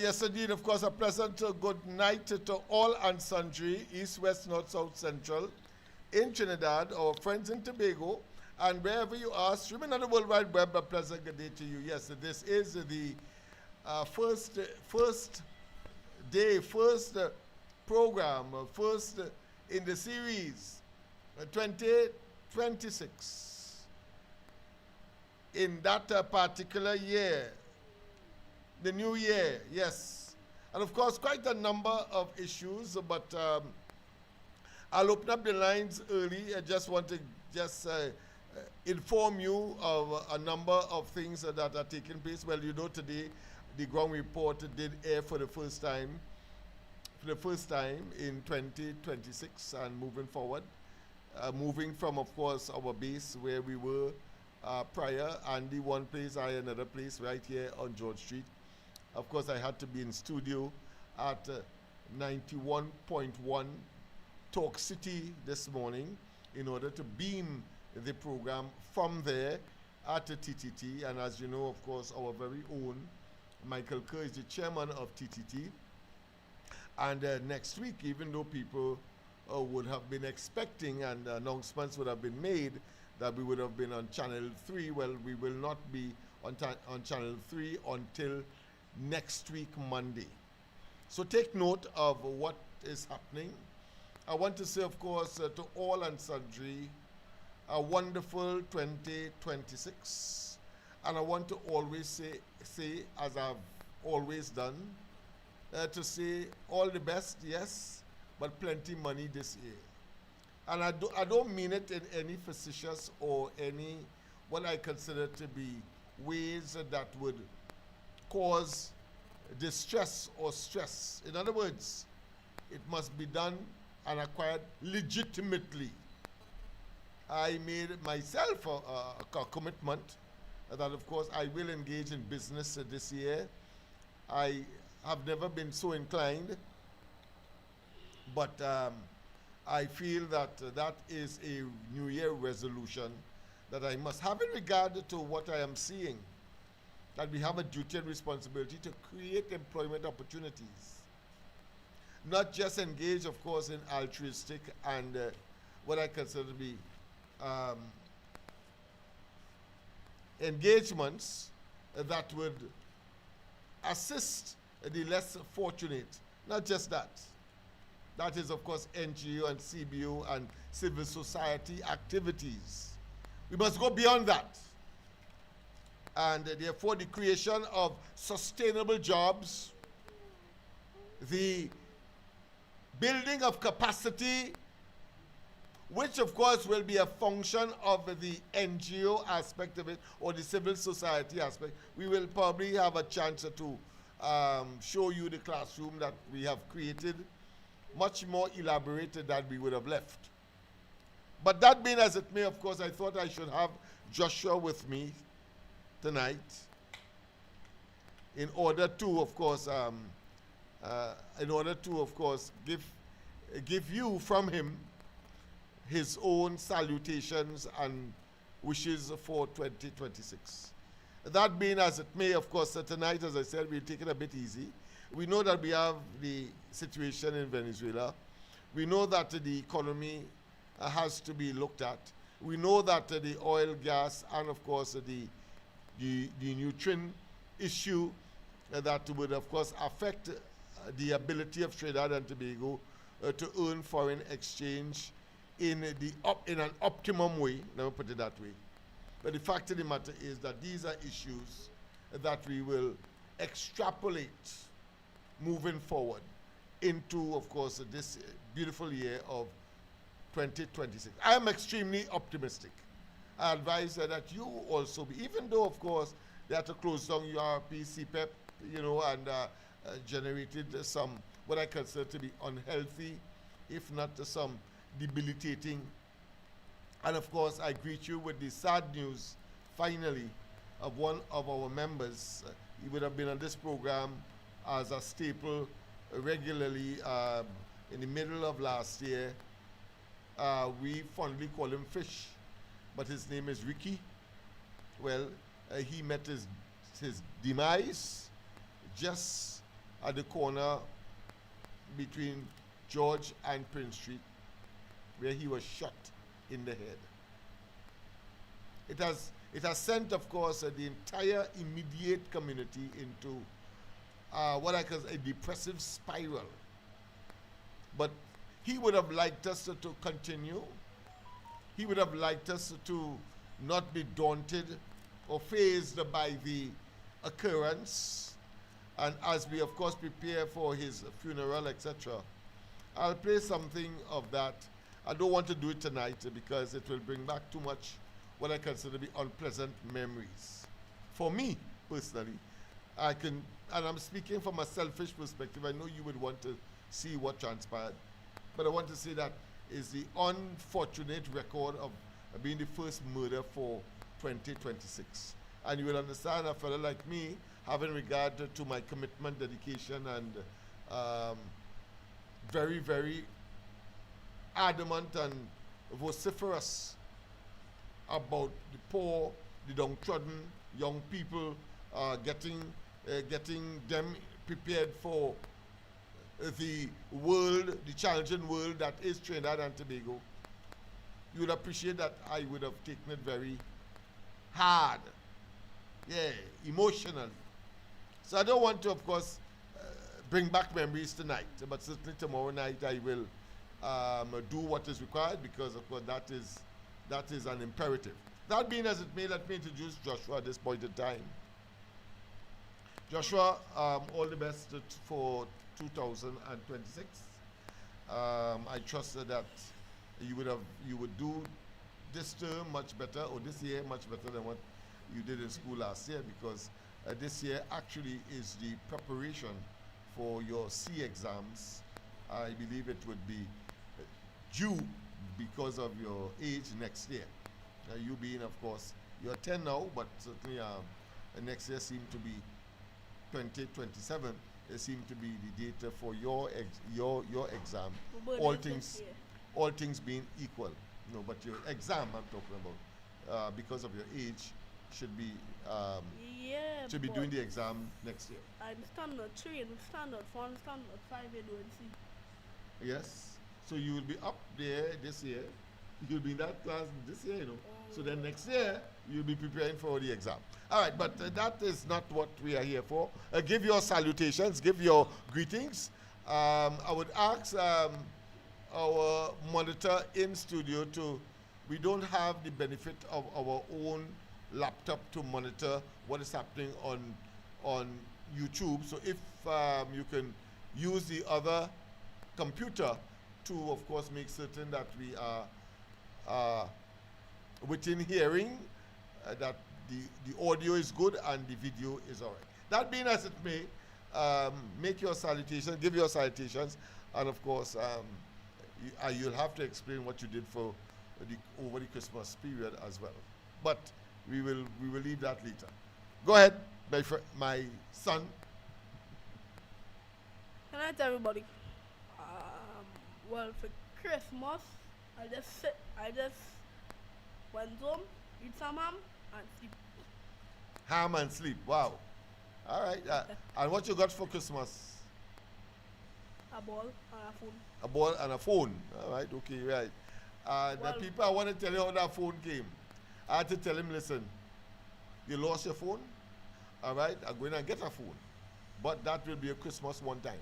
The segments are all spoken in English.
Yes, indeed, of course, a pleasant good night to all and sundry, East, West, North, South, Central, in Trinidad, our friends in Tobago, and wherever you are, streaming on the World Wide Web, a pleasant good day to you. Yes, this is the first day, first program, first in the series, 2026. In that particular year, the new year, yes. And of course, quite a number of issues, but I'll open up the lines early. I just want to inform you of a number of things that are taking place. Well, you know, today the ground report did air for the first time in 2026 and moving forward. Moving from, of course, our base where we were prior, Andy one place, I another place, right here on George Street. Of course, I had to be in studio at 91.1 Talk City this morning in order to beam the program from there at the TTT. And as you know, of course, our very own Michael Kerr is the chairman of TTT. And next week, even though people would have been expecting and announcements would have been made that we would have been on Channel 3, well, we will not be on Channel 3 until next week, Monday. So take note of what is happening. I want to say, of course, to all and sundry, a wonderful 2026. And I want to always say as I've always done, to say all the best, yes, but plenty money this year. And I don't mean it in any facetious or any what I consider to be ways that would cause distress or stress. In other words, it must be done and acquired legitimately. I made myself a commitment that, of course, I will engage in business this year. I have never been so inclined, but I feel that that is a New Year resolution that I must have in regard to what I am seeing, that we have a duty and responsibility to create employment opportunities. Not just engage, of course, in altruistic and what I consider to be engagements that would assist the less fortunate. Not just that. That is, of course, NGO and CBO and civil society activities. We must go beyond that. And therefore, the creation of sustainable jobs, the building of capacity, which, of course, will be a function of the NGO aspect of it or the civil society aspect. We will probably have a chance to show you the classroom that we have created, much more elaborated than we would have left. But that being as it may, of course, I thought I should have Joshua with me tonight in order to, of course, give you from him his own salutations and wishes for 2026. That being as it may, of course, tonight, as I said, we'll take it a bit easy. We know that we have the situation in Venezuela. We know that the economy has to be looked at. We know that the oil, gas, and of course the nutrient issue that would, of course, affect the ability of Trinidad and Tobago to earn foreign exchange in an optimum way. Let me put it that way. But the fact of the matter is that these are issues that we will extrapolate moving forward into, of course, this beautiful year of 2026. I am extremely optimistic. I advise that you also be, even though, of course, they had to close down URP, CPEP, you know, and generated some, what I consider to be unhealthy, if not some debilitating. And of course, I greet you with the sad news, finally, of one of our members. He would have been on this program as a staple regularly in the middle of last year. We fondly call him Fish, but his name is Ricky. Well, he met his demise just at the corner between George and Prince Street, where he was shot in the head. It has sent, of course, the entire immediate community into what I call a depressive spiral. But he would have liked us to continue. He would have liked us to not be daunted or fazed by the occurrence. And as we, of course, prepare for his funeral, etc., I'll play something of that. I don't want to do it tonight because it will bring back too much what I consider to be unpleasant memories. For me, personally, I can, and I'm speaking from a selfish perspective, I know you would want to see what transpired, but I want to say that is the unfortunate record of being the first murder for 2026. And you will understand a fellow like me, having regard to my commitment, dedication, and very, very adamant and vociferous about the poor, the downtrodden, young people, getting them prepared for the world, the challenging world that is Trinidad and Tobago. You would appreciate that I would have taken it very hard, emotionally. So I don't want to, of course, bring back memories tonight, but certainly tomorrow night I will do what is required, because, of course, that is an imperative. That being as it may, let me introduce Joshua at this point in time. Joshua, all the best for 2026. I trust that you would do this term much better, or this year much better than what you did in school last year, because this year actually is the preparation for your C exams. I believe it would be due because of your age next year. You being, of course, you're 10 now, but certainly next year seemed to be 2027. It seemed to be the date for your exam. All things being equal. No, but your exam I'm talking about, because of your age, should be doing the exam next year. I'm standard 3 and standard 4 and standard 5 in UNC. Yes. So you will be up there this year. You'll be in that class this year, So then next year, you'll be preparing for the exam. All right, but that is not what we are here for. Give your salutations, give your greetings. I would ask our monitor in studio we don't have the benefit of our own laptop to monitor what is happening on YouTube. So if you can use the other computer to, of course, make certain that we are within hearing, that the audio is good and the video is all right. That being as it may, make your salutations, give your salutations, and of course, you'll have to explain what you did for over the Christmas period as well. But we will leave that later. Go ahead, my son. Good night, everybody. Well, for Christmas, I just went home, eat some ham, and sleep. Ham and sleep. Wow. All right. And what you got for Christmas? A ball and a phone. A ball and a phone. All right. Okay. Right. The people, I want to tell you how that phone came. I had to tell him, listen, you lost your phone. All right. I'm going to get a phone, but that will be a Christmas one time.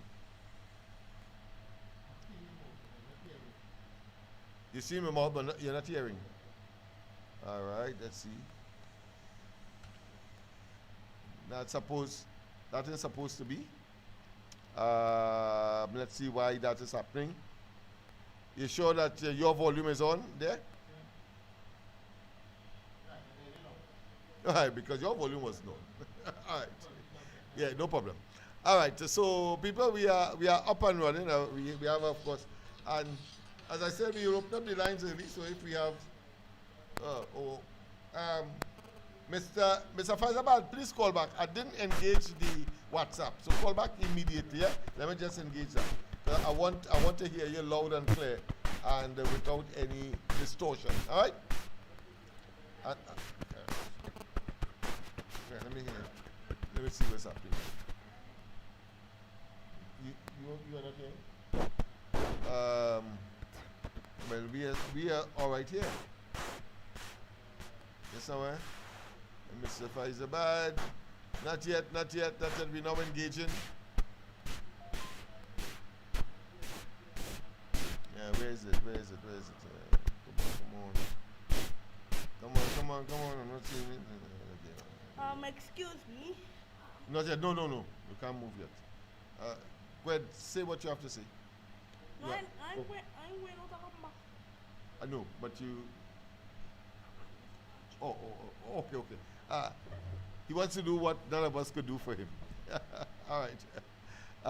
You see my mouth, but you're not hearing. All right, let's see. That is supposed to be. Let's see why that is happening. You sure that your volume is on there? All right, because your volume was on. All right. Yeah, no problem. All right, so people, we are up and running. We have, of course, and as I said, we will open up the lines early, so if we have, Mr. Faizabad, please call back. I didn't engage the WhatsApp, so call back immediately. Yeah? Let me just engage that. I want to hear you loud and clear, and without any distortion. All right? Okay, let me see what's happening. You are not here. Well, we are all right here. Yes, somewhere. Mr. Faizabad. Not yet. We're now engaging. Yeah, where is it? Come on. I'm not seeing it. Excuse me. Not yet. No. You can't move yet. Go ahead. Say what you have to say. No, Yeah. I'm waiting to come back. I know, but you. Okay. He wants to do what none of us could do for him. All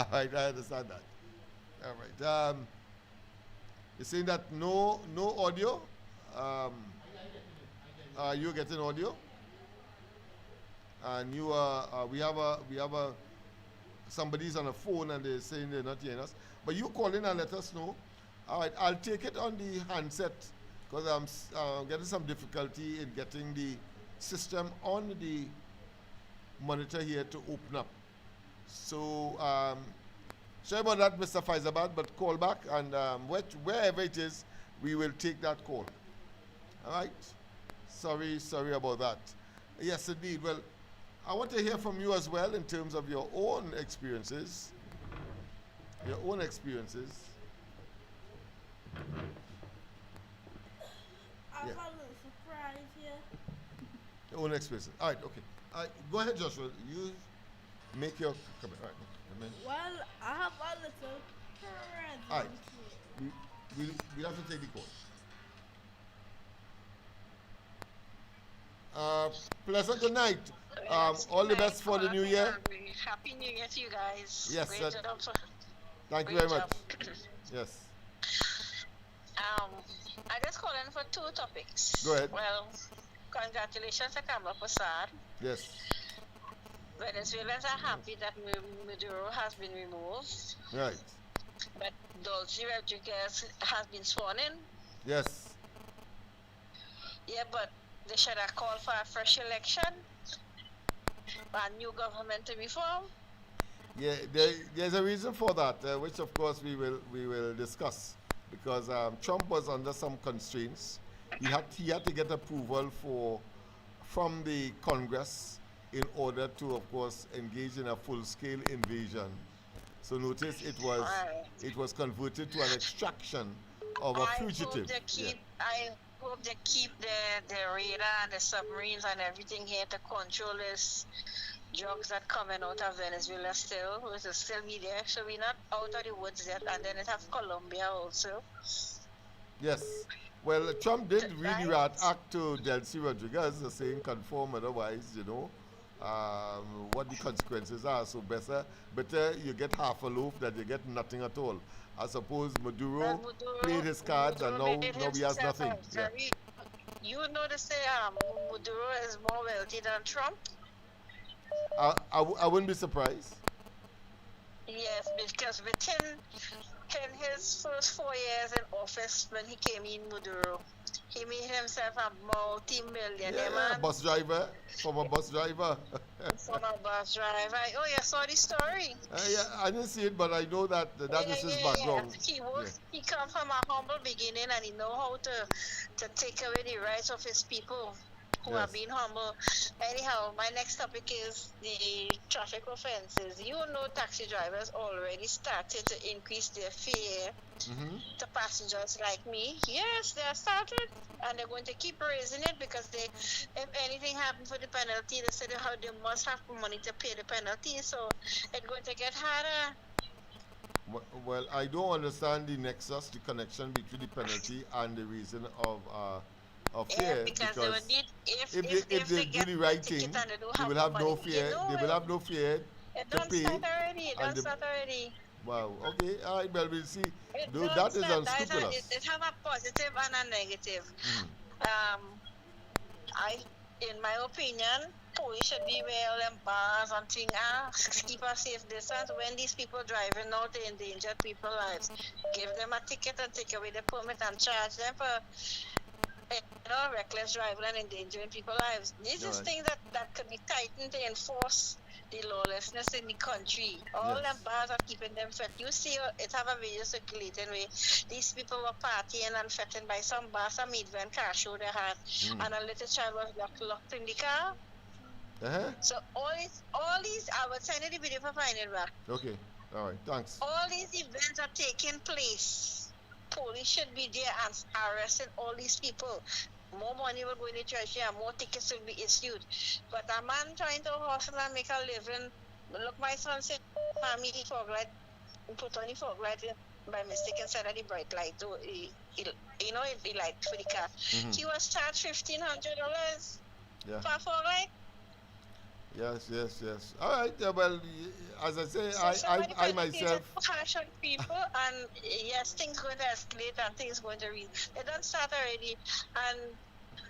right, I understand that. All right. You're saying that no audio. Are you getting audio? And you we have a somebody's on the phone and they're saying they're not hearing us. But you call in and let us know. All right, I'll take it on the handset because I'm getting some difficulty in getting the system on the monitor here to open up. So, sorry about that, Mr. Faizabad, but call back and wherever it is, we will take that call. All right? Sorry about that. Yes, indeed. Well, I want to hear from you as well in terms of your own experiences. Your own experiences. I have a little surprise here. Your own experiences. All right, okay. Go ahead, Joshua. You make your comment. All right. Well, I have a little present. All right. We have to take the call. Pleasant good night. All the best for the new year. Happy New Year to you guys. Yes, Great sir. job, sir. Thank you Great very much. job. Yes. I just called in for two topics. Go ahead. Well, congratulations to Kamala Prasad. Yes. Venezuelans are happy that Maduro has been removed, Right. but Dulce Rodriguez has been sworn in. Yes. Yeah, but they should have called for a fresh election, a new government to be formed. Yeah, there's a reason for that, which of course we will discuss, because Trump was under some constraints. He had to get approval from the Congress in order to, of course, engage in a full-scale invasion. So notice it was converted to an extraction of a fugitive. I hope they keep the radar and the submarines and everything here to control this drugs that coming out of Venezuela still. It will still be there. So we're not out of the woods yet. And then it have Colombia also. Yes. Well, Trump did really react to Delcy Rodriguez, saying conform, otherwise, what the consequences are. So better you get half a loaf than you get nothing at all. I suppose Maduro played his cards and now he has nothing. Yeah. You know they say Maduro is more wealthy than Trump? I wouldn't be surprised. Yes, because within his first 4 years in office, when he came in, Maduro, he made himself a multi-millionaire man. Bus driver, former bus driver. Former bus driver. Oh, you saw the story? Yeah, I didn't see it, but I know that is his background. He come from a humble beginning, and he know how to take away the rights of his people who are being humble. Anyhow, my next topic is the traffic offenses. You know, taxi drivers already started to increase their fare to passengers like me. Yes, they are started, and they're going to keep raising it because if anything happens for the penalty, they said how they must have money to pay the penalty. So it's going to get harder. Well, I don't understand the nexus, the connection between the penalty and the reason of fear, because they would need, if they do the right thing, they will have no fear. They will have no fear to pay. It does start already. Wow. Okay. All right. Well, we'll see. That is unscrupulous. It have a positive and a negative. In my opinion, police should be well embarrassed and think, keep a safe distance when these people driving out to endanger people's lives. Give them a ticket and take away the permit and charge them for reckless driving and endangering people's lives. This is things that could be tightened to enforce the lawlessness in the country. All them bars are keeping them fed. You see, it have a video circulating where these people were partying and fetting by some bar, some midvan car show they had, and a little child was locked in the car. So all these, I will send you the video for finding back. Okay, all right, thanks. All these events are taking place. Police should be there and arresting all these people. More money will go in the treasury and more tickets will be issued. But a man trying to hustle and make a living, look, my son said, mommy, the fog light, put on the fog light by mistake instead of the bright light. So the light for the car. He was charged $1,500 for fog light. Yes. All right. Well, as I say, I myself. Harsh on people, and yes, things going to escalate and things going to read. They don't start already, and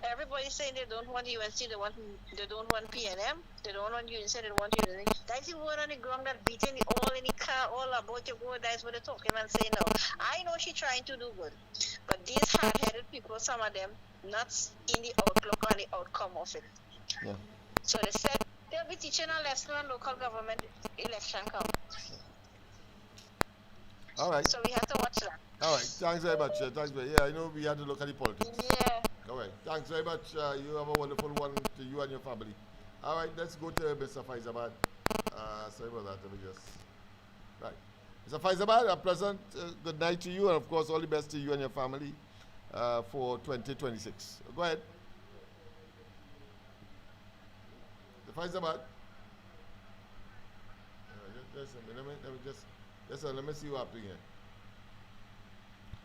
everybody's saying they don't want UNC, they don't want PNM, they don't want UNC, they don't want UNC. That's the word on the ground that beating all in the car, all about your word. That's what they're talking and saying now. I know she's trying to do good, but these hard-headed people, some of them, not in the outlook and the outcome of it. Yeah. So they said they'll be teaching a lesson on local government election come. All right. So we have to watch that. All right. Thanks very much. Thanks very much. Yeah, I know we had to look at the politics. Yeah. All right. Thanks very much. You have a wonderful one to you and your family. All right. Let's go to Mr. Faizabad. Sorry about that. Let me just. Right. Mr. Faizabad, a pleasant good night to you, and of course, all the best to you and your family for 2026. Go ahead. Faizabad. Let me see what's happening here.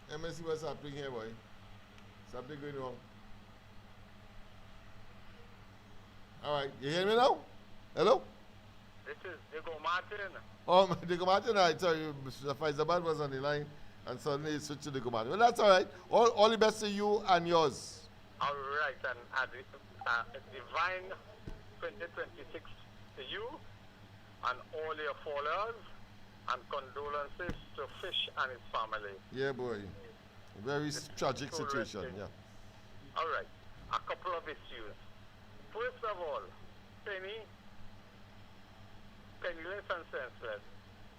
Let me see what's happening here, boy. Something going wrong. All right, you hear me now? Hello? This is Diego Martin. Oh, Diego Martin, I tell you, Mr. Faizabad was on the line and suddenly it switched to Diego Martin. Well, that's all right. All the best to you and yours. All right, and a divine 2026 to you and all your followers, and condolences to Fish and his family. Yeah, boy. Very tragic situation, yeah. All right, a couple of issues. First of all, penniless and senseless.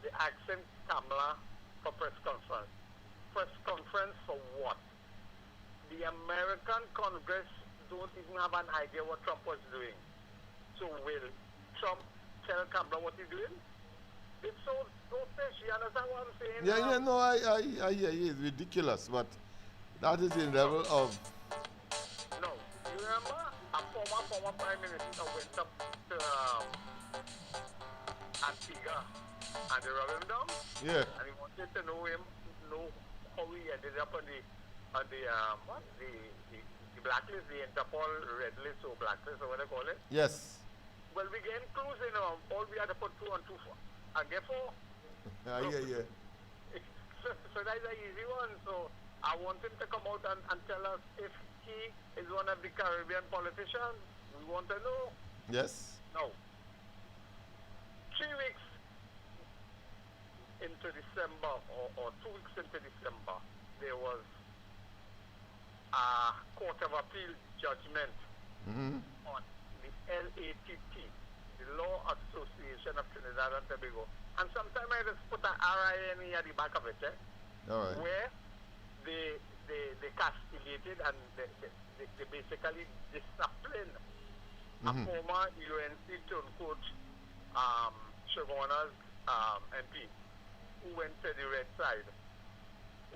They asking Kamala for press conference. Press conference for what? The American Congress don't even have an idea what Trump was doing. So will Trump tell Kamala what he's doing? It's so fishy. You understand what I'm saying? Yeah, no, I hear you. It's ridiculous, but that is the level of. No, you remember a former prime minister went up to Antigua and they rubbed him down. Yeah. And he wanted to know how he ended up on the blacklist, the Interpol red list or blacklist or what they call it. Yes. Well, we getting close, all we had to put 2 and 2 for. And therefore, yeah. So that's an easy one. So I want him to come out and tell us if he is one of the Caribbean politicians. We want to know. Yes. No. 3 weeks into December, or 2 weeks into December, there was a Court of Appeal judgment on the LATT, the Law Association of Trinidad and Tobago. And sometimes I just put an RINE at the back of it, All right. where they castigated and they basically disciplined a former UNC turncoat Shavona's MP who went to the red side.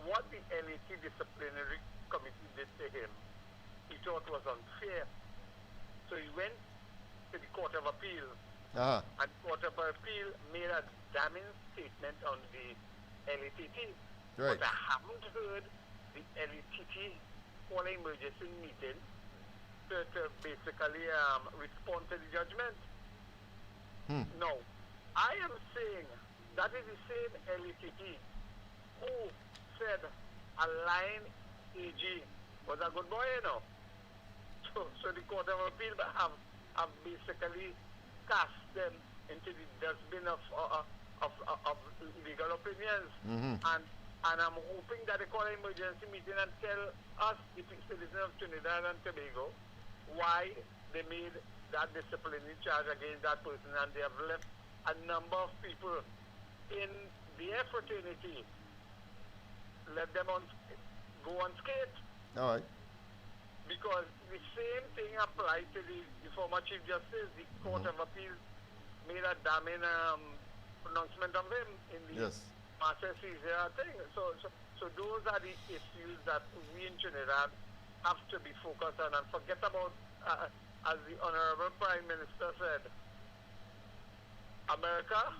What the LAT disciplinary committee did to him, he thought was unfair. So he went to the Court of Appeal, and the Court of Appeal made a damning statement on the LATT. Right. But I haven't heard the LATT call an emergency meeting to basically respond to the judgment. No. I am saying that is the same LATT who said a line AG was a good boy, So the Court of Appeal have basically cast them into the dustbin of legal opinions. And I'm hoping that they call an emergency meeting and tell us, the citizens of Trinidad and Tobago, why they made that disciplinary charge against that person, and they have left a number of people in their fraternity. Let them go unscathed. All right. Because the same thing applied to the former Chief Justice. The Court of Appeal made a damning pronouncement of him in the Master Caesar thing. So those are the issues that we in Trinidad have to be focused on and forget about, as the Honorable Prime Minister said, America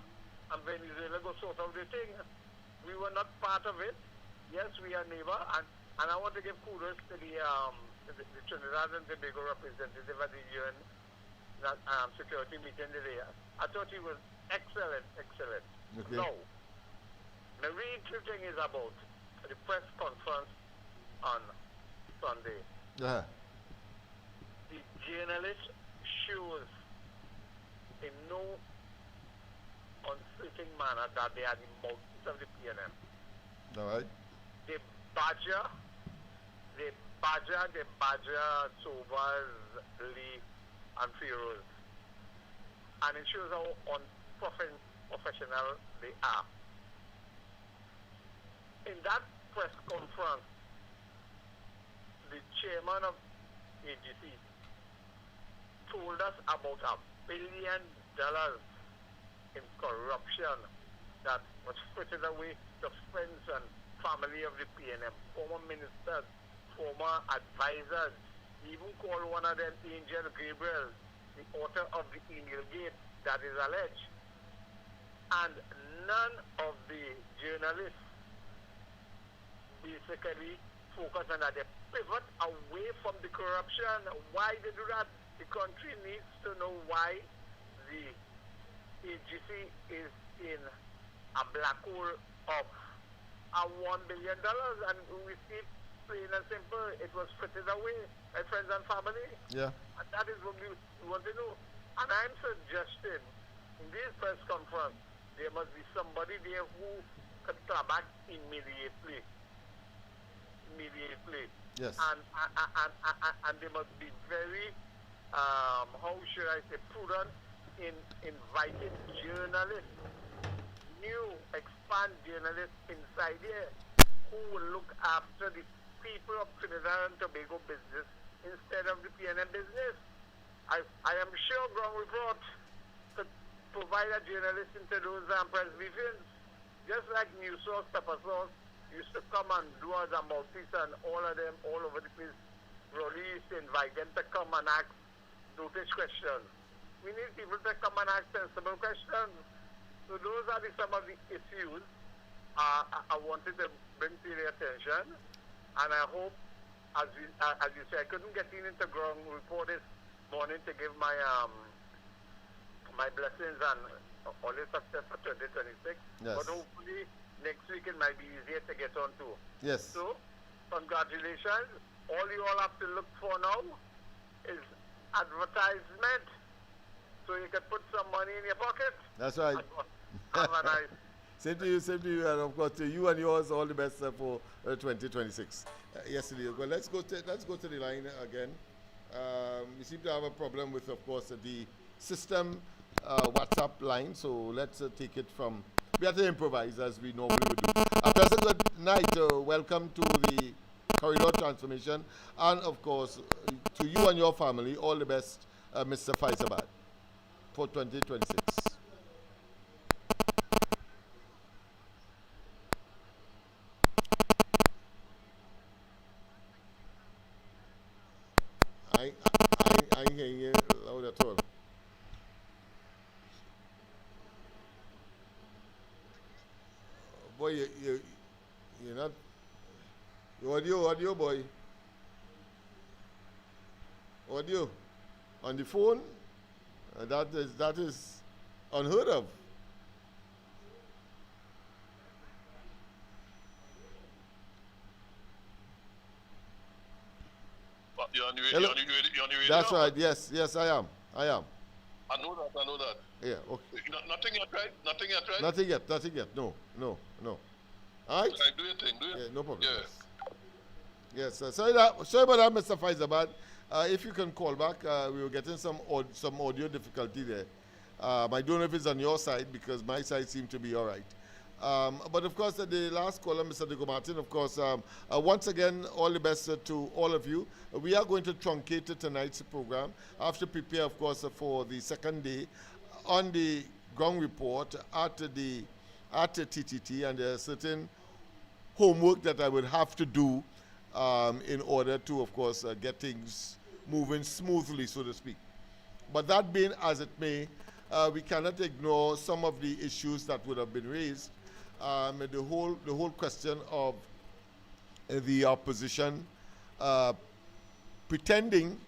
and Venezuela go sort out the thing. We were not part of it. Yes, we are neighbor, and I want to give kudos to the Trinidad and Tobago representative at the UN security meeting today. I thought he was excellent. Okay. Now, the real thing is about the press conference on Sunday. Uh-huh. The journalist shows in no uncertain manner that they are the mouthpiece of the PNM. All right. They badger Sobas, Lee, and Feroz. And it shows how unprofessional they are. In that press conference, the chairman of AGC told us about $1 billion in corruption that was frittered away to friends and family of the PNM, former ministers, former advisors. He even called one of them Angel Gabriel, the author of the email gate that is alleged. And none of the journalists basically focus on that. They pivot away from the corruption. Why they do that? The country needs to know why the AGC is in a black hole of $1 billion, and we see it plain and simple. It was frittered away by friends and family. Yeah. And that is what we want to know. And I'm suggesting in this press conference, there must be somebody there who can come back immediately. Yes. And they must be very, how should I say, prudent in inviting journalists, new expand journalists inside here who will look after the people of Trinidad and Tobago business instead of the PNM business. I am sure Ground Report could provide a journalist into those press briefings, just like News Source, Pepper Source used to come and do as a mouthpiece, and all of them all over the place. Rolly used to invite them to come and ask notice questions. We need people to come and ask sensible questions. So those are some of the issues I wanted to bring to your attention, and I hope, as you say, I couldn't get into Ground Report this morning to give my my blessings and all the success for 2026. Yes. But hopefully next week it might be easier to get on to. Yes. So congratulations. All you all have to look for now is advertisement, so you can put some money in your pocket. That's right. Have a nice. Same to you, and of course to you and yours. All the best for 2026. Yes, Leo. Well, let's go to the line again. We seem to have a problem with, of course, the system WhatsApp line. So let's take it from. We have to improvise as we normally would do. A pleasant good night. Welcome to the Corridor Transformation, and of course to you and your family. All the best, Mr. Faisabad, for 2026. I ain't hearing you loud at all. Boy, you're not. Audio, boy. Audio. On the phone, that is unheard of. You're on the Hello? radio. That's right. Yes, I am. I know that. Yeah. Okay. Nothing yet, right? Nothing yet. No. All right. Right, do your thing. Yeah, no problem. Yeah. Yes. Sorry about that, Mr. Faisabad. If you can call back, we were getting some audio difficulty there. I don't know if it's on your side because my side seemed to be all right. But of course, the last caller, Mr. Diego Martin, of course, once again, all the best to all of you. We are going to truncate tonight's program. I have to prepare, of course, for the second day on the ground report at the TTT, and there's certain homework that I would have to do in order to, of course, get things moving smoothly, so to speak. But that being as it may, we cannot ignore some of the issues that would have been raised. The whole question of the opposition pretending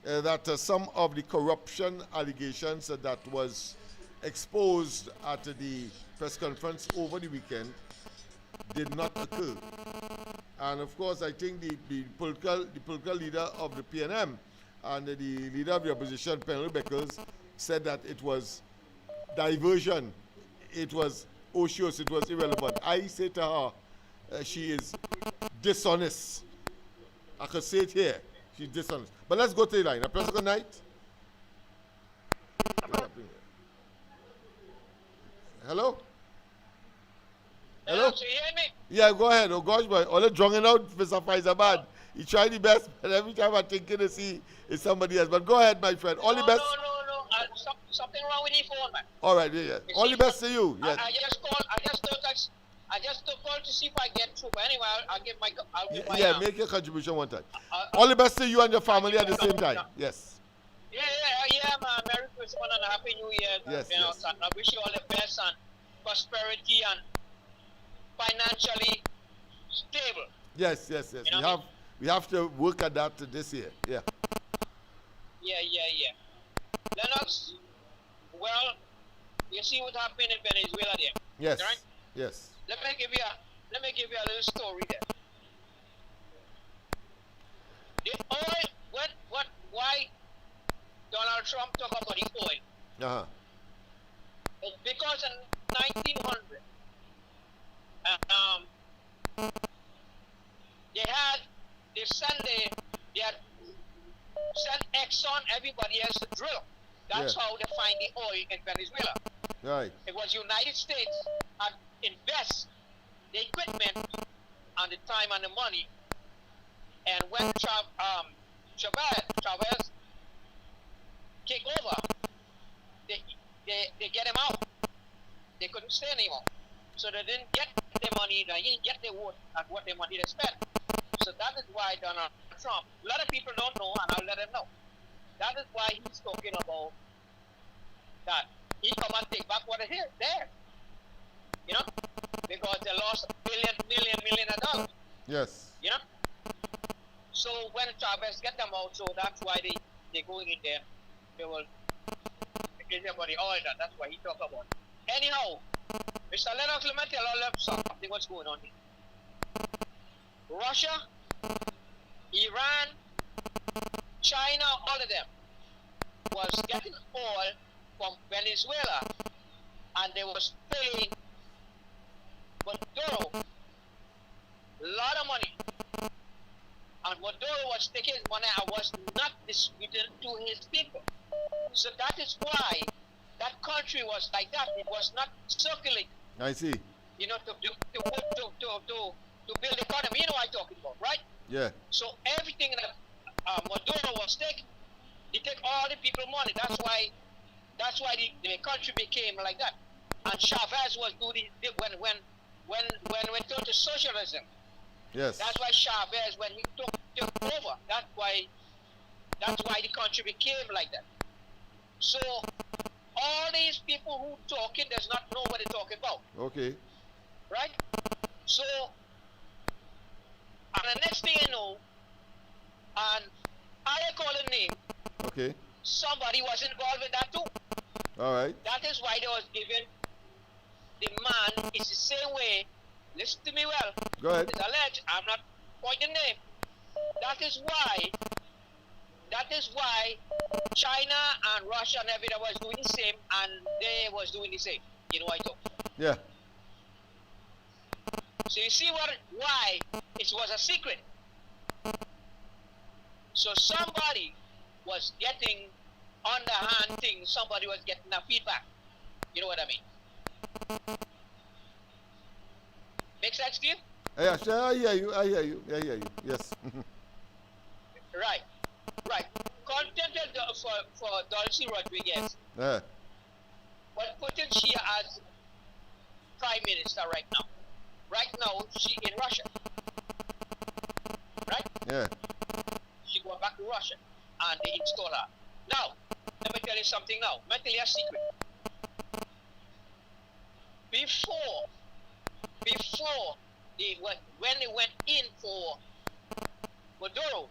that some of the corruption allegations that was exposed at the press conference over the weekend did not occur. And of course, I think the political leader of the PNM and the leader of the opposition, Penel Beckers, said that it was diversion, it was ocious, it was irrelevant. I say to her, she is dishonest. I could say it here, she's dishonest. But let's go to the line. A pleasant good night. Hello? Hello? So you hear me? Yeah, go ahead. Oh gosh, boy. All the drowning out, Mr. Faizabad. He tried the best, but every time I'm thinking to see it's somebody else. But go ahead, my friend. All the best. No. Something wrong with the phone, man. All right, yeah. All the best to you. Yeah. I just called. I just called to see if I get through. But anyway, I'll give my. Yeah, make your contribution one time. All the best to you and your family at the same time. Yes. Yeah, man. Merry Christmas and a Happy New Year. Yes, yes. And I wish you all the best and prosperity and financially stable. Yes. You know We have to work at that this year. Yeah. Yeah. Lennox, well, you see what happened in Venezuela there. Yes. Right? Yes. Let me give you a little story there. The oil, why Donald Trump talk about the oil? Uh-huh. It's because in 1900, they had sent Exxon, everybody else to drill. That's how they find the oil in Venezuela. Right. It was United States had invest the equipment and the time and the money. And when Chavez take over, they get him out. They couldn't stay anymore. So they didn't get the money, they didn't get the vote at what they wanted to spend. So that is why Donald Trump, a lot of people don't know, and I'll let them know. That is why he's talking about that. He come and take back what it is there. You know? Because they lost million of dollars. Yes. You know? So when Chavez get them out, so that's why they going in there. They will give them about the oil, that's why he talk about. Anyhow, Mr. Lennox, let me tell you something what's going on here. Russia, Iran, China, all of them was getting oil from Venezuela, and they was paying Maduro a lot of money. And Maduro was taking his money and was not distributed to his people. So that is why that country was like that. It was not circulating. I see. You know, to build the economy. You know what I'm talking about, right? Yeah. So everything that Maduro was taking, he take all the people money. That's why the country became like that. And Chavez was doing when we took to socialism. Yes. That's why Chavez, when he took over, that's why the country became like that. So all these people who talking does not know what they're talking about. Okay. Right? So, and the next thing you know, and I call a name. Okay. Somebody was involved in that too. All right. That is why they was given the man is the same way. Listen to me well. Go ahead. It's alleged. I'm not pointing name. That is why China and Russia and everything was doing the same, and they was doing the same. You know what I talk? Yeah. So you see why it was a secret. So somebody was getting underhand things, somebody was getting a feedback. You know what I mean? Make sense to you? Yeah, sure, I hear you. Yes. Right. Contented for Dulcie Rodriguez. Yeah. But putting she as Prime Minister right now. Right now, she in Russia. Right? Yeah. She going back to Russia. And they install her. Now, let me tell you something now. Let me tell you a secret. Before when they went in for Maduro,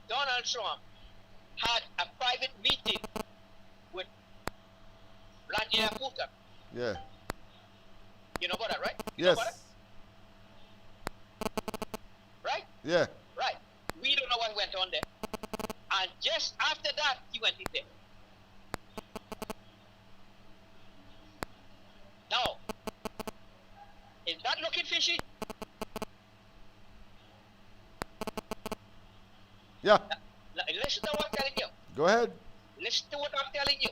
Donald Trump had a private meeting with Vladimir Putin. Yeah. You know about that, right? Yes. Right? Yeah. Right. We don't know what went on there. And just after that, he went in there. Now, is that looking fishy? Yeah. Listen to what I'm telling you. Go ahead. Listen to what I'm telling you.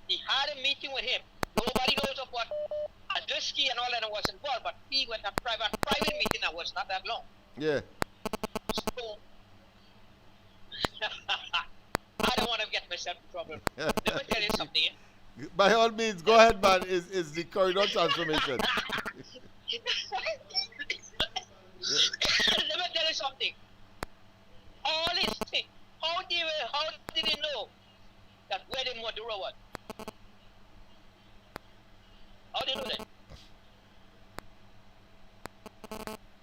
He had a meeting with him. Nobody knows of what Adrisky and all that was involved, but he went a private meeting that was not that long. Yeah. So, I don't want to get myself in trouble. Let me tell you something. By all means, go ahead, man. Is the corridor transformation. Let me tell you something. All these things, how did he know that where the Maduro was? How did he know that?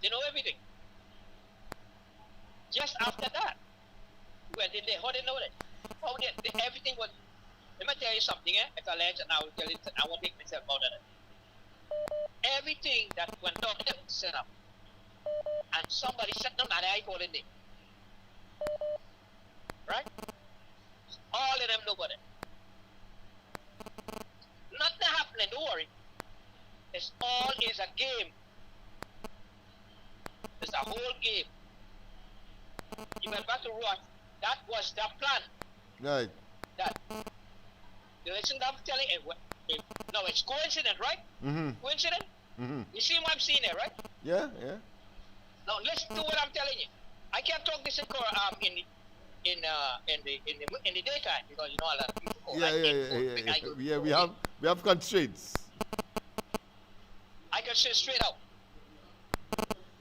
They know everything. Just after that, where did they? How did they know that? How did everything was? Let me tell you something, It's alleged, and I will tell you. I won't make myself out of it. Everything that went on was set up, and somebody set them, and I call it name. Right? All of them know about it. Nothing happening. Don't worry. It's all is a game. It's a whole game. You went back to Ross. That was the plan. Right. That. Listen, I'm telling you. No, it's coincidence, right? Mm-hmm. Coincidence? Mm-hmm. You see what I'm seeing there, right? Yeah. Now listen to what I'm telling you. I can't talk this in the daytime because you know a lot of people. Yeah. We have constraints. I can say straight out,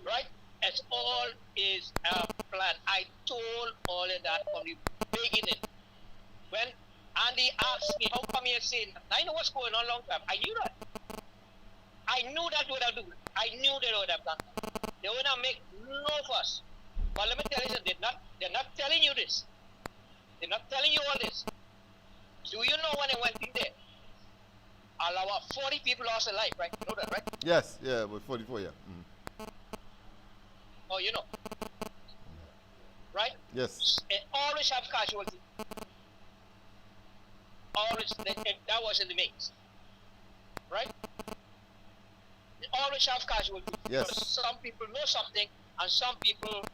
right? It's all is a plan. I told all of that from the beginning. When Andy asked me, how come you're saying that? I know what's going on a long time. I knew that. I knew that would have done. I knew they would have done. They would not make no fuss. But let me tell you something, they're not telling you this. They're not telling you all this. Do you know when they went in there? About 40 people lost their life, right? You know that, right? Yes, yeah, with 44, yeah. Mm. Oh, you know. Right? Yes. They always have casualties. Always, that was in the mix. Right? They always have casualties. Yes. Because some people know something, and some people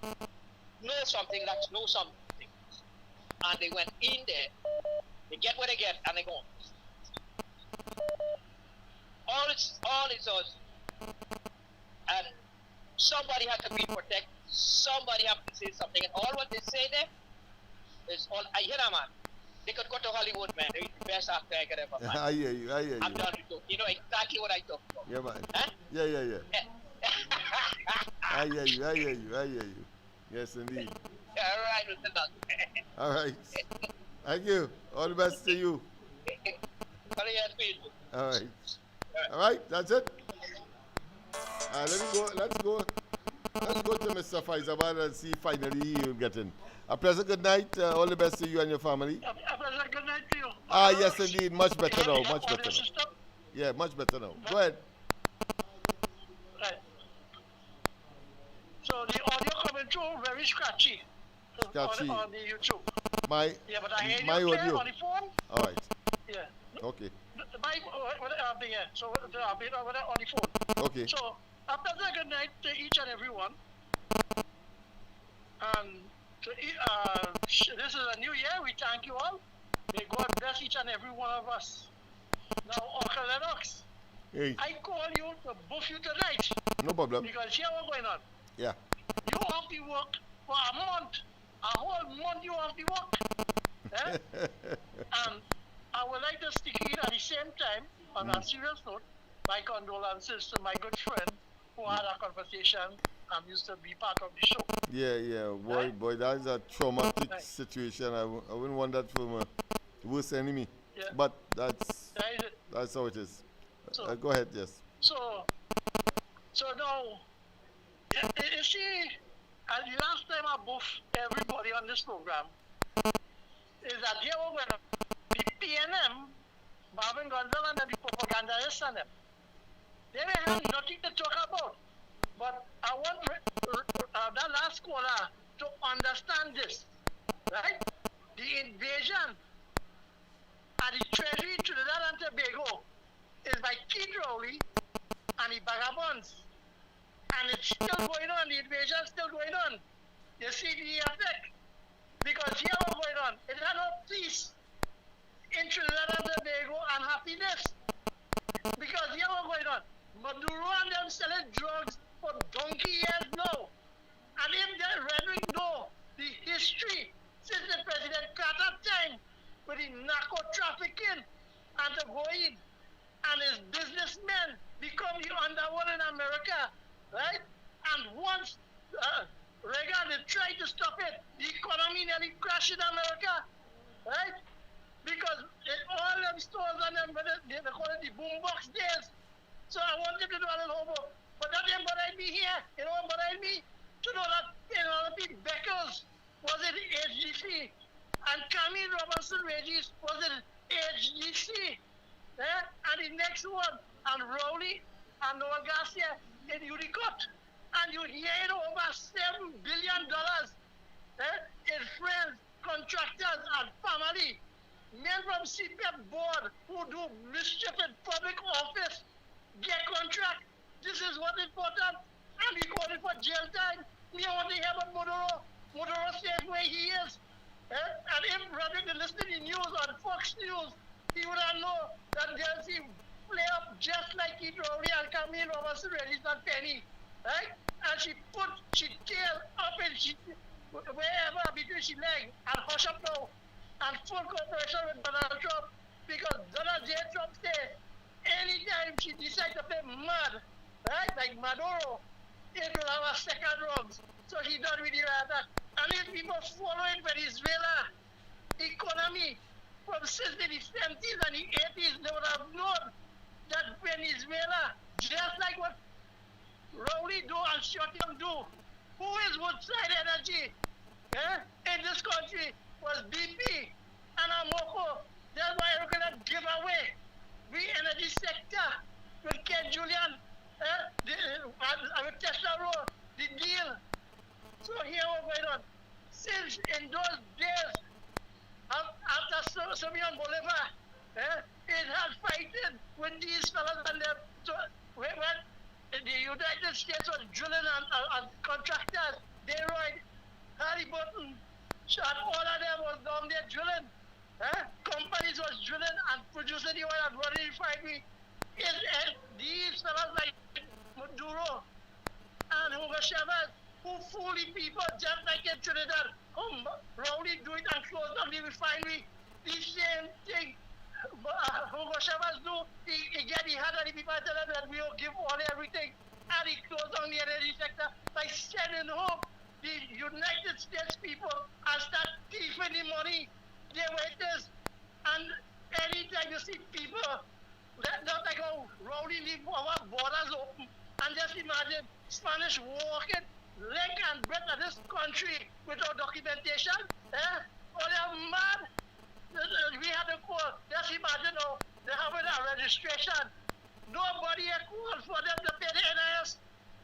know something that know something. And they went in there, they get what they get, and they go. All is us. And somebody has to be protected. Somebody has to say something. And all what they say there is all. I hear that, man. They could go to Hollywood, man. They're the best actor I could ever find. I hear you. I'm done with you. You know exactly what I talk about. Yeah, man. Huh? Yeah. I hear you. Yes, indeed. All right, Mr. Doug. All right. Thank you. All the best to you. All right. All right. That's it. Let's go to Mr. Faizabad and see finally he'll get in. A pleasant good night. All the best to you and your family. A pleasant good night to you. Yes, indeed. Much better now. Much better now. Yeah, much better now. Go ahead. Right. So the audio coming through very scratchy. Scratchy. On the YouTube. My audio. audio. On the phone. All right. Yeah. Okay. So I'll be on the phone. Okay. So a pleasant good night to each and every one. And this is a new year. We thank you all. May God bless each and every one of us. Now, Uncle Lennox, Hey, I call you to buff you tonight no problem. because here what's going on. Yeah. You have to work for a month. A whole month you have to work. Eh? And I would like to stick in at the same time, on a serious note, my condolences to my good friend who had a conversation and used to be part of the show. Yeah. Boy, that is a traumatic situation. I wouldn't want that from a worst enemy. Yeah. But that's Right? how it is. So, Go ahead, yes. so now, you see, the last time I buffed everybody on this program is that here when the PNM, Marvin Gonzalez and the propagandists and them, they may have nothing to talk about. But I want that last caller to understand this, right? The invasion at the Treasury Trinidad and Tobago is by Keith Rowley and the vagabonds. And it's still going on, the invasion is still going on. You see the effect? Because here what's going on, it had no peace in Trinidad and Tobago and happiness. Because here what's going on, Maduro and them selling drugs for donkey years now. And if the rhetoric know the history since the President Carter time with the narco trafficking and the going and his businessmen become the underworld in America, right? And once Reagan tried to stop it, the economy nearly crashed in America, right? Because all them stores and them, they call it the boombox days. So I want them to do a little homework. But that didn't bother me here. You know what bothered me? To know that, the Beckers was it HGC and Camille Robinson Regis was it HGC. And the next one, and Rowley and Noel Garcia in Unicott. And you hear over $7 billion in friends, contractors, and family. Men from CPF board who do mischief in public office get contract. This is what important. And he called it for jail time. Me want to hear about Maduro. Maduro says where he is. And if Roderick listened to the news on Fox News, he would have known that there's a play up just like Keith Rowley and Camille Robinson Regis and Penny. Right? And she tail up and wherever between she leg and hush up now. And full cooperation with Donald Trump. Because Donald J. Trump said anytime she decides to play mad, right, like Maduro, it will have a second round. So he done with the that. And if people following Venezuela economy from since the 70s and the 80s, they would have known that Venezuela, just like what Rowley do and Shotton do, who is Woodside Energy in this country was BP and Amoco. That's why we're going to give away the energy sector with Ken Julian, with Tesla Road, the deal. So here we're going on. Since in those days, after Simeon Bolivar, it had fighting with these fellas and them. So when the United States was drilling on contractors, they ride Harry Button, and all of them was down there drilling. Companies was drilling and producing the oil and running refinery. These fellas like Maduro and Hugo Chavez, who fool the people just like in Trinidad, Rowley do it and close down the refinery. The same thing Hugo Chavez do, he get the heart of the people and tell them that we will give all everything. And he closed down the energy sector by sending home the United States people and start thieving the money. They waiters. And anytime you see people, not like how Rowley leave our borders open, and just imagine Spanish walking length and breadth of this country without documentation. Oh, they're mad. We have to call. Just imagine how they have a registration. Nobody called for them to pay the NIS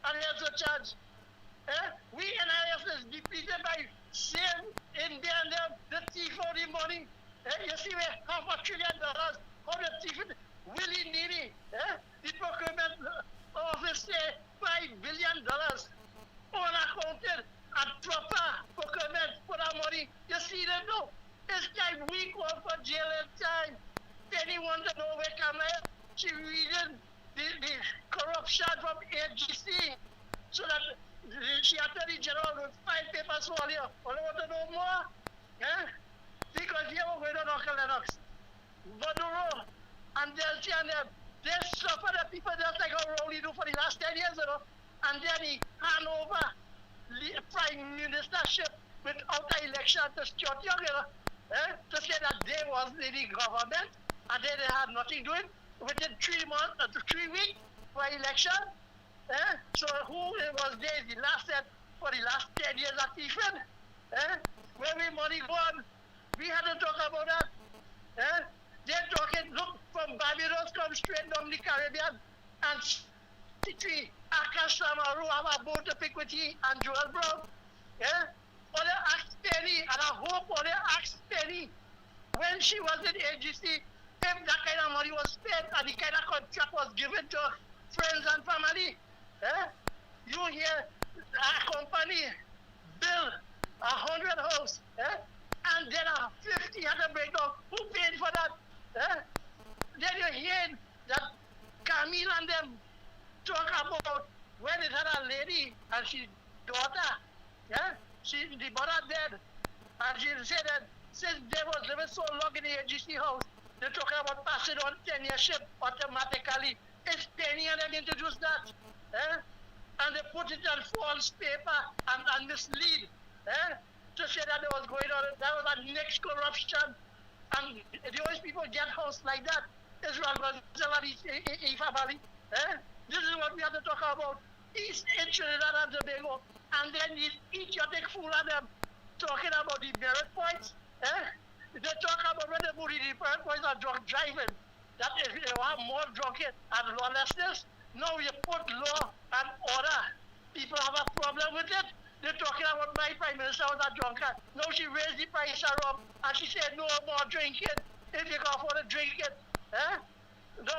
and health surcharge. We NIS is depleted by same India and them, the thief of the money. You see where $500 billion, how the thief willy-nilly. The procurement office say $5 billion unaccounted and proper to know where Kamala, she reading the corruption from AGC, so that she Attorney General will file papers for you. Or want to know more? Eh? Because here we're going on Uncle Lennox. Maduro and Delcy and them, they suffer the people just like how Rowley do for the last 10 years, you know. And then he hand over the prime ministership without an election to Stuart Young, you know. To say that they was in the government and they had nothing doing within 3 months, 3 weeks for election. So who was there the last for the last 10 years at Ethan? Where we money gone? We had to talk about that. They're talking, look, from Barbados come straight down the Caribbean and Titri, Akash Samaru have a boat to pick with he and Joel Brown. Only asked Penny, and I hope only asked Penny when she was in AGC, if that kind of money was spent and the kind of contract was given to friends and family. You hear a company build 100 houses, and then 50 had to break down. Who paid for that? Then you hear that Camille and them talk about when it had a lady and she daughter, the mother dead, and she said that since they was living so long in the AGC house, they're talking about passing on tenureship automatically. It's Penny and them introduced that, and they put it on false paper and mislead, to say that there was going on, that was a next corruption, and the only people get house like that is Venezuela, Ifa Valley. This is what we have to talk about. East in Trinidad and Tobago, and then these idiotic fool of them talking about the merit points. They talk about when they put the merit points on drunk driving, that if you have more drunken and lawlessness, now you put law and order. People have a problem with it. They're talking about my prime minister was a drunkard. Now she raised the price of rum and she said no more drinking if you can afford to drink it. No,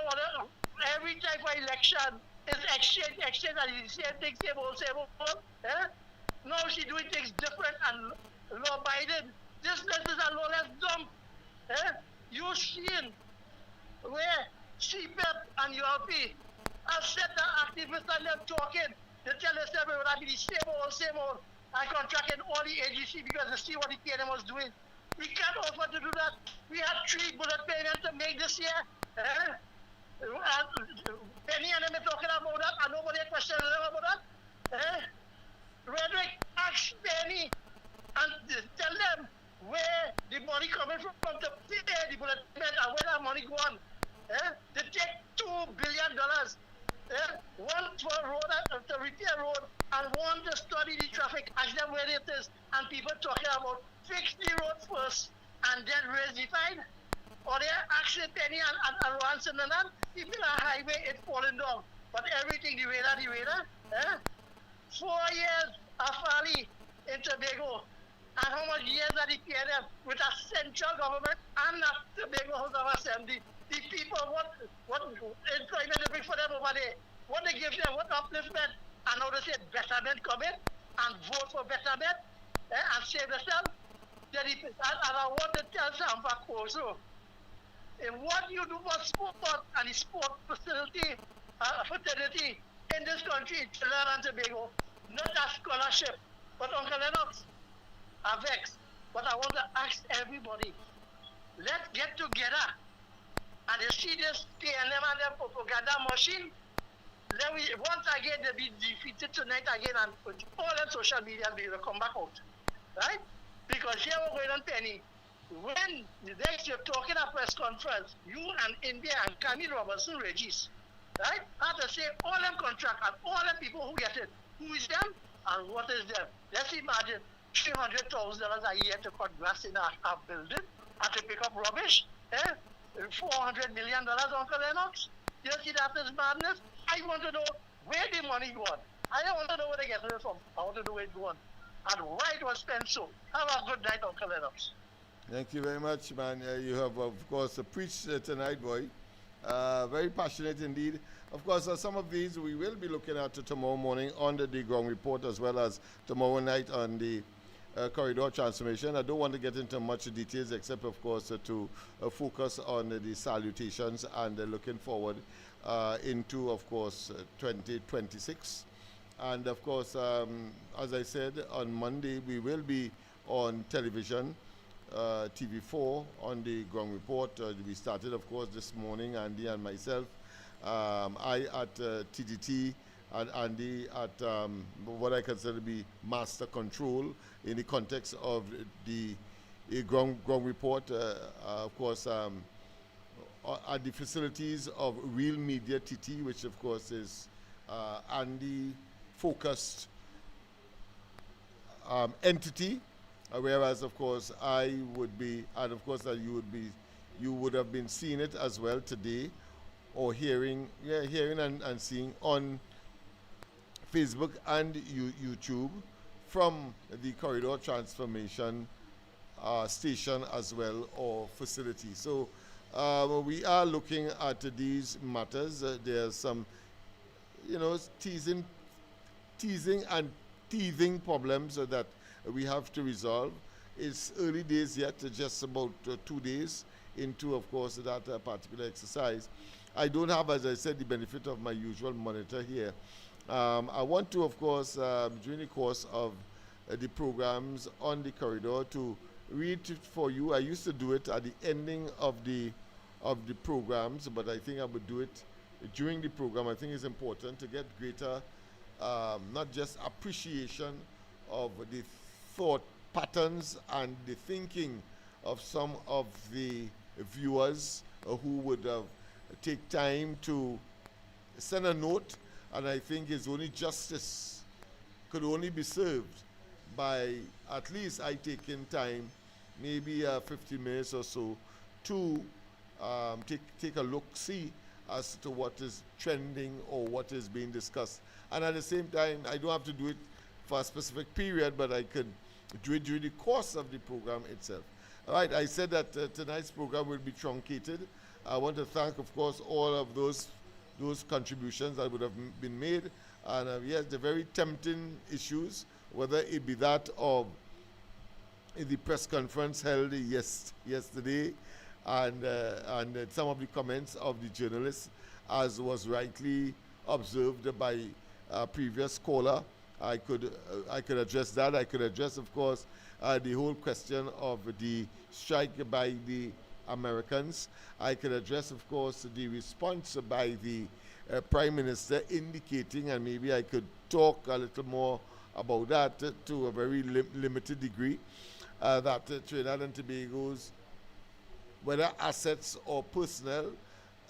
every time for election is exchange, and the same thing, same old. Now she doing things different and law abiding. This is a lawless dump. You seen where CPEP and ULP have set the activists and them talking. They tell us that we would be the same old, and contracting all the agency because they see what the PNM was doing. We can't afford to do that. We had 3 bullet payments to make this year. Penny and them are talking about that, and nobody questioned them about that. Redrick, ask Penny and tell them where the money coming from to pay the bullet payment and where that money going. They take $2 billion. One for road to repair road and one to study the traffic, ask them where it is, and people talking about fix the road first and then raise the fine. Or they actually Penny and Ransom and that, people on highway it's falling down. But everything the radar. 4 years of Fali in Tobago. And how much years are they paying them with a central government and not Tobago House of Assembly? The people, what employment they bring for them over there, what they give them, what upliftment, and now they say betterment come in and vote for betterment and save themselves. And I want to tell some back also, what you do for sport and the sport facility, fraternity in this country, Trinidad and Tobago, not a scholarship, but Uncle Lennox, a vex. But I want to ask everybody, let's get together. And you see this PNM and their propaganda machine, then once again they'll be defeated tonight again, and all on social media will come back out. Right? Because here we're going on Penny. When the next you're talking at press conference, you and India and Camille Robertson Regis, right? Have to say all them contract and all them people who get it. Who is them and what is them? Let's imagine $300,000 a year to cut grass in a building and to pick up rubbish. $400 million, Uncle Lennox. You see that is madness? I want to know where the money going. I don't want to know where they get it from. I want to know where it's going and why it was spent so. Have a good night, Uncle Lennox. Thank you very much, man. You have, of course, preached tonight, boy. Very passionate indeed. Of course, some of these we will be looking at tomorrow morning on the ground report, as well as tomorrow night on the corridor transformation. I don't want to get into much details except, of course, to focus on the salutations and looking forward into, of course, 2026. And, of course, as I said, on Monday we will be on television, TV4, on the ground report. We started, of course, this morning, Andy and myself. I at TTT, and Andy at what I consider to be master control in the context of the ground report. Of course, at the facilities of Real Media TT, which of course is Andy focused entity, whereas of course I would be, and of course you would have been seeing it as well today, or hearing and seeing on Facebook and YouTube from the corridor transformation station as well, or facility. So we are looking at these matters. There's some, teasing and teething problems that we have to resolve. It's early days yet, just about 2 days into, of course, that particular exercise. I don't have, as I said, the benefit of my usual monitor here. I want to, of course, during the course of the programs on the corridor, to read it for you. I used to do it at the ending of the programs, but I think I would do it during the program. I think it's important to get greater, not just appreciation of the thought patterns and the thinking of some of the viewers who would take time to send a note, and I think his only justice could only be served by at least I taking time, maybe 15 minutes or so, to take a look, see as to what is trending or what is being discussed. And at the same time, I don't have to do it for a specific period, but I could do it during the course of the program itself. All right, I said that tonight's program will be truncated. I want to thank, of course, all of those contributions that would have been made. And yes, the very tempting issues, whether it be that of the press conference held yesterday, and some of the comments of the journalists, as was rightly observed by a previous caller. I could address that. I could address, of course, the whole question of the strike by the Americans. I could address, of course, the response by the Prime Minister, indicating, and maybe I could talk a little more about that to a very limited degree, that Trinidad and Tobago's, whether assets or personnel,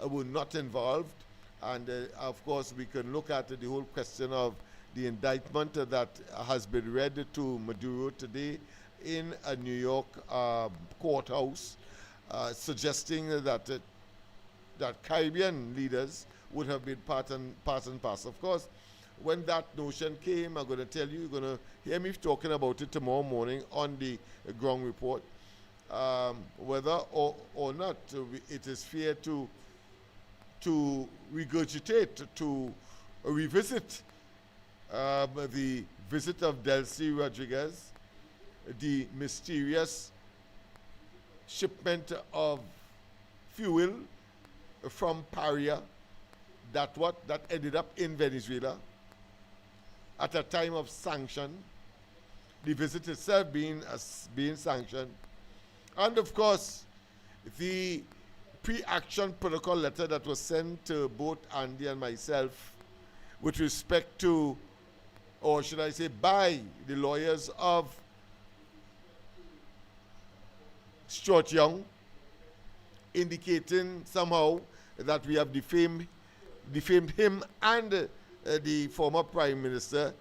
were not involved. And of course, we can look at the whole question of the indictment that has been read to Maduro today in a New York courthouse, suggesting that Caribbean leaders would have been part and parcel. Of course, when that notion came, I'm going to tell you, you're going to hear me talking about it tomorrow morning on the ground report, whether or not it is fair to regurgitate, to revisit the visit of Delcy Rodriguez, the mysterious shipment of fuel from Paria that ended up in Venezuela at a time of sanction, the visit itself being sanctioned, and of course the pre-action protocol letter that was sent to both Andy and myself with respect to, or should I say by, the lawyers of Stuart Young, indicating somehow that we have defamed him and the former Prime Minister,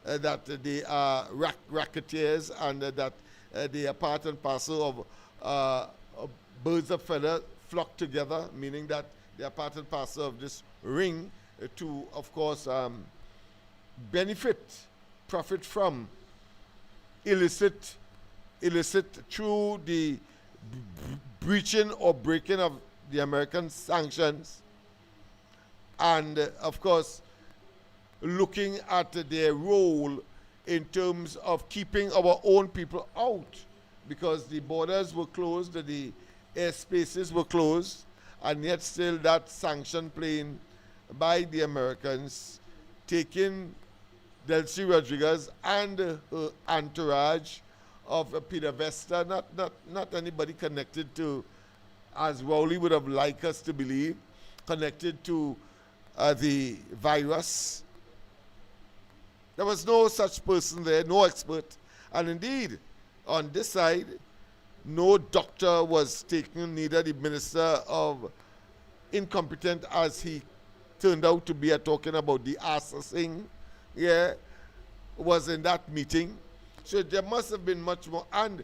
that they are racketeers, and that they are part and parcel of birds of feather flock together, meaning that they are part and parcel of this ring to, of course, profit from illicit through the breaching or breaking of the American sanctions, and of course looking at their role in terms of keeping our own people out, because the borders were closed, the airspaces were closed, and yet still that sanction plane by the Americans taking Delcy Rodriguez and her entourage of Peter Vesta, not anybody connected to, as Rowley would have liked us to believe, connected to the virus. There was no such person there, no expert. And indeed, on this side, no doctor was taken, neither the minister of incompetent as he turned out to be, talking about the assassin, was in that meeting. So there must have been much more. And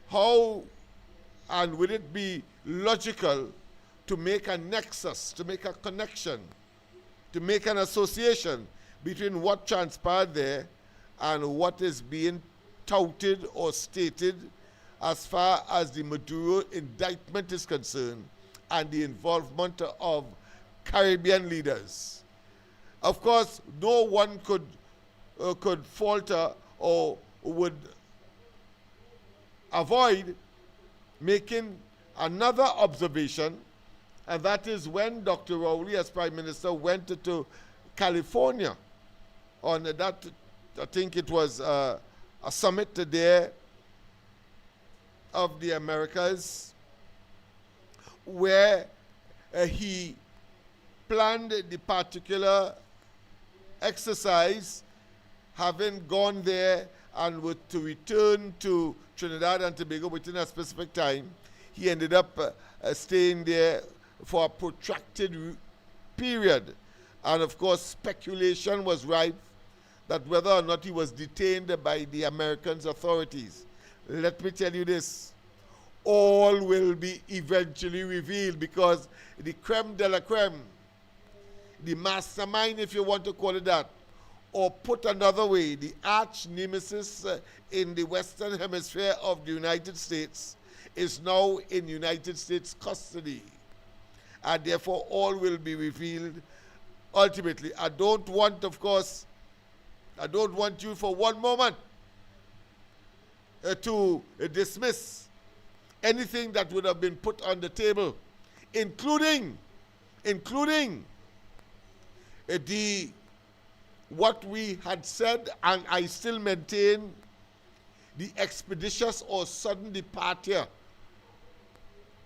how, and would it be logical to make a nexus, to make a connection, to make an association between what transpired there and what is being touted or stated as far as the Maduro indictment is concerned and the involvement of Caribbean leaders? Of course, no one could falter or would avoid making another observation, and that is when Dr. Rowley, as Prime Minister, went to California on that, I think it was a summit there of the Americas, where he planned the particular exercise, having gone there and were to return to Trinidad and Tobago within a specific time. He ended up staying there for a protracted period. And of course, speculation was rife that whether or not he was detained by the American authorities. Let me tell you this, all will be eventually revealed, because the creme de la creme, the mastermind, if you want to call it that, or put another way, the arch nemesis in the Western Hemisphere of the United States is now in United States custody. And therefore, all will be revealed ultimately. I don't want, of course, I don't want you for one moment to dismiss anything that would have been put on the table, including what we had said, and I still maintain, the expeditious or sudden departure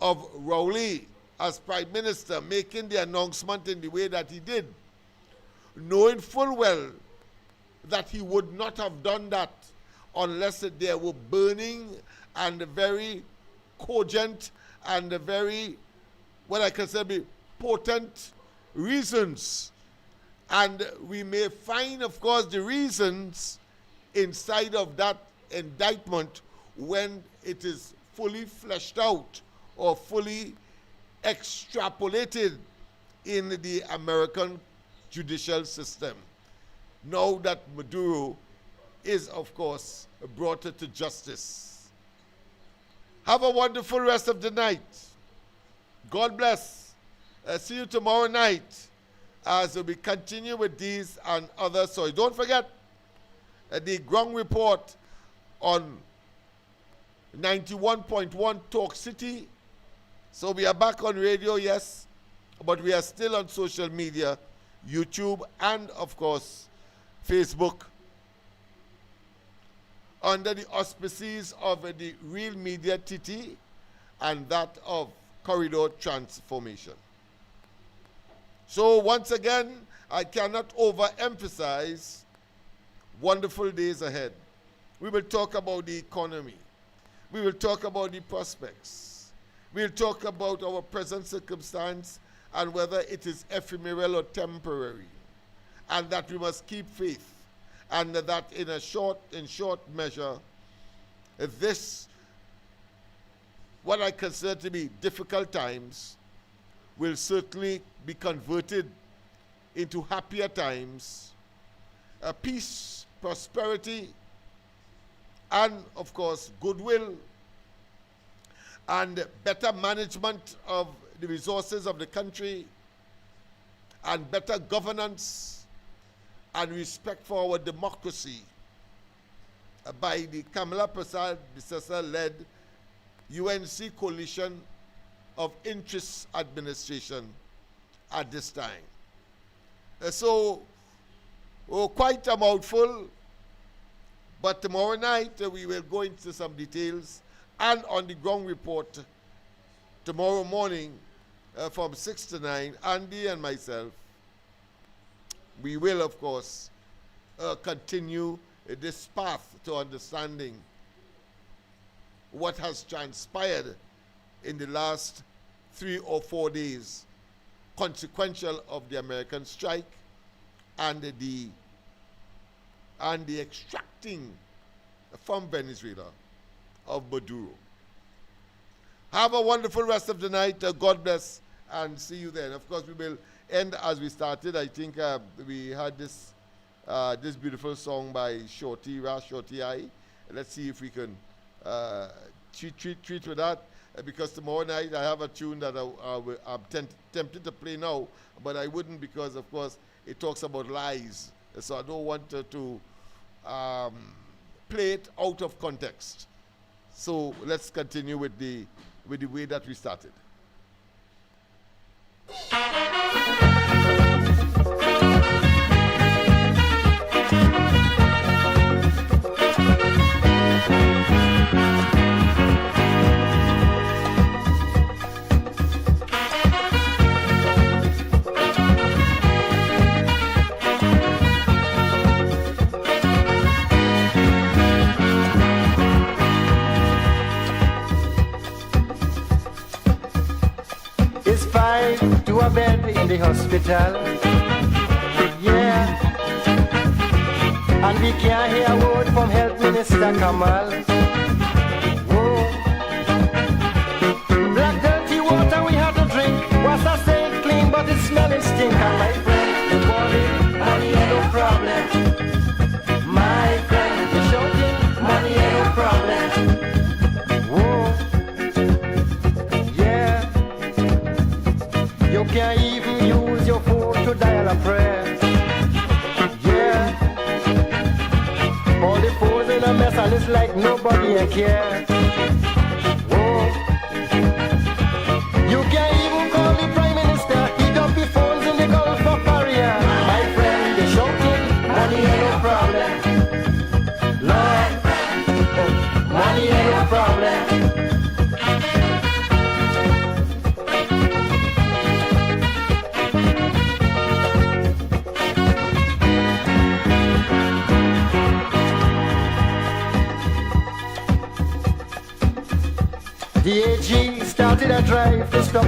of Rowley as Prime Minister, making the announcement in the way that he did, knowing full well that he would not have done that unless there were burning and very cogent and very, what I consider be potent reasons. And we may find, of course, the reasons inside of that indictment when it is fully fleshed out or fully extrapolated in the American judicial system, now that Maduro is, of course, brought to justice. Have a wonderful rest of the night. God bless. See you tomorrow night as we continue with these and other stories. Don't forget the ground report on 91.1 Talk City. So we are back on radio, yes, but we are still on social media, YouTube, and of course, Facebook, under the auspices of the Real Media TT and that of Corridor Transformation. So once again, I cannot overemphasize wonderful days ahead. We will talk about the economy. We will talk about the prospects. We'll talk about our present circumstance and whether it is ephemeral or temporary, and that we must keep faith, and that in short measure, this, what I consider to be difficult times, will certainly be converted into happier times, peace, prosperity, and of course goodwill, and better management of the resources of the country, and better governance and respect for our democracy by the Kamala Prasad led UNC Coalition of Interest Administration at this time. Quite a mouthful, but tomorrow night we will go into some details, and on the ground report tomorrow morning from 6 to 9, Andy and myself, we will of course continue this path to understanding what has transpired in the last 3 or 4 days, consequential of the American strike and the extracting from Venezuela of Maduro. Have a wonderful rest of the night. God bless, and see you then. Of course, we will end as we started. I think we had this beautiful song by Shorty I. Let's see if we can treat with that, because tomorrow night I have a tune that I'm tempted to play now, but I wouldn't, because of course it talks about lies, so I don't want to play it out of context. So let's continue with the way that we started. To a bed in the hospital, yeah. And we can't hear a word from Health Minister Kamal. Whoa. Black dirty water we had to drink. Water stayed clean, but it smelling stink. And my friend, the money ain't no problem. My friend, the shouting, money ain't no problem. Whoa. You can't even use your phone to dial a prayer. Yeah. All the phones in a mess and it's like nobody care. Whoa. You can't even call the Prime Minister. He got the phones in the Gulf of Paria. My friend, the shouting, money ain't no problem. Lord, money ain't no problem. The AG started a drive to stop